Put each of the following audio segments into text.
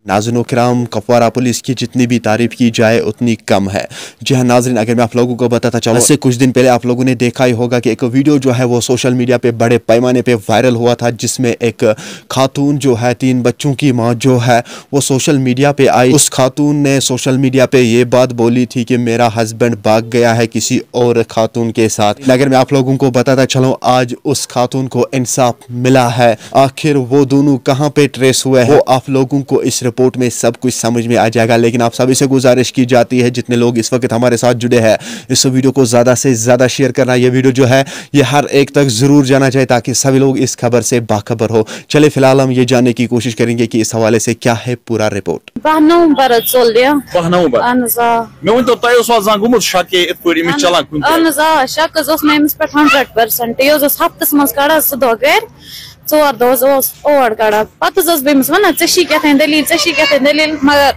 नाज़रीन किराम, कपवारा पुलिस की जितनी भी तारीफ की जाए उतनी कम है। जी हाँ नाज़रीन, अगर मैं आप लोगों को बताता चलूँ, इससे कुछ दिन पहले आप लोगों ने देखा ही होगा कि एक वीडियो जो है वो सोशल मीडिया पे बड़े पैमाने पे वायरल हुआ था, जिसमें एक खातून जो है 3 बच्चों की माँ जो है वो सोशल मीडिया पे आई। उस खातून ने सोशल मीडिया पे ये बात बोली थी कि मेरा हस्बैंड भाग गया है किसी और खातून के साथ। अगर मैं आप लोगों को बताता चलूँ, आज उस खातून को इंसाफ मिला है। आखिर वो दोनों कहाँ पे ट्रेस हुए हैं, वो आप लोगों को इस रिपोर्ट में सब कुछ समझ में आ जाएगा। लेकिन आप सभी से गुजारिश की जाती है, जितने लोग इस वक्त हमारे साथ जुड़े हैं, इस वीडियो को ज़्यादा से ज़्यादा शेयर करना। ये वीडियो जो है ये हर एक तक ज़रूर जाना चाहिए ताकि सभी लोग इस खबर से बाखबर हो। चले फिलहाल हम ये जानने की कोशिश करेंगे कि इस हवाले से क्या है पूरा रिपोर्ट। ोर दोर कड़ा पे वन चे दलील मगर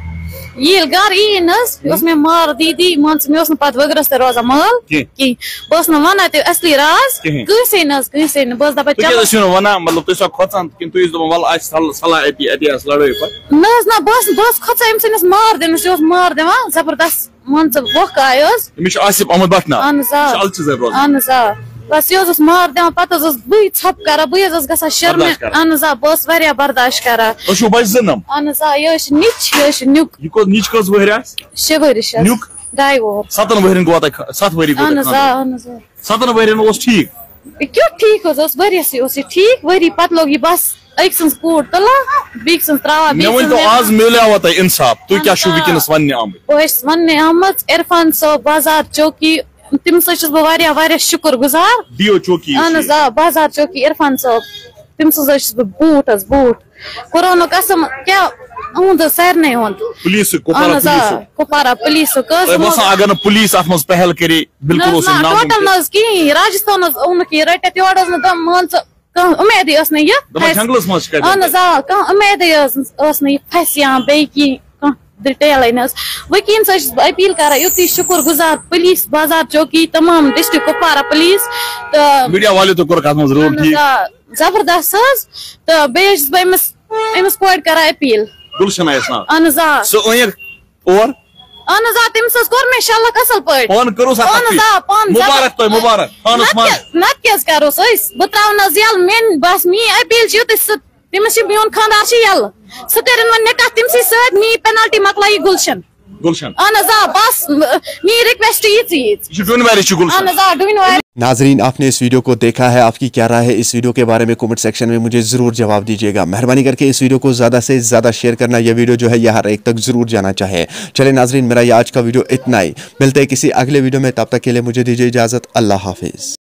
ये गर यी मे मार दीदी मान मे वगरस ते रोजान माल कहीं बस वन असली राज कसे बस दपान बस खोचा अम सस मार दिन मार दिवान जबरदस्त मान वोख आय बस ये मार दिवान पे बी छप कर बस शर्म बस बर्दाश्त कर ये निच शे वर 2.5 वोर 7 क्यों ठीक वरियस ठीक वरी पे लोग ये बस एक सज कूट तुला बी त्रा वन आमत इरफान साहब बाजार चौकी तम सह शुक्र गुजार बाजार चौकी इरफान साहब तम सह बूट बूट कुरान कसम क्या सारे कुपवारा पुलिस टोटल कहीं राजस्थान रट योर मान उम्मीद उम्मीद फस या बी डिटेल वकील अपील कर युति शुक्र गुजार पुलिस बाजार चौकी तमाम डिस्ट्रिक्ट कुपवारा पुलिस जबरदस्त तो बेस कोर कर अपील तम कोर मे शलक असल पे नत करोस बह त्रा यल मेन बस मी अपील युत तमिस मोन खानदार यल सह कर वो निकाह तमसी सत मी पेनल्टी मकल गुलशन बस मी रिक्वेस्ट नाजरीन, आपने इस वीडियो को देखा है, आपकी क्या राय है इस वीडियो के बारे में कमेंट सेक्शन में मुझे जरूर जवाब दीजिएगा। मेहरबानी करके इस वीडियो को ज़्यादा से ज़्यादा शेयर करना। यह वीडियो जो है यह हर एक तक जरूर जाना चाहे। चले नाजरीन, मेरा ये आज का वीडियो इतना ही। मिलते हैं किसी अगले वीडियो में, तब तक के लिए मुझे दीजिए इजाज़त। अल्लाह हाफिज़।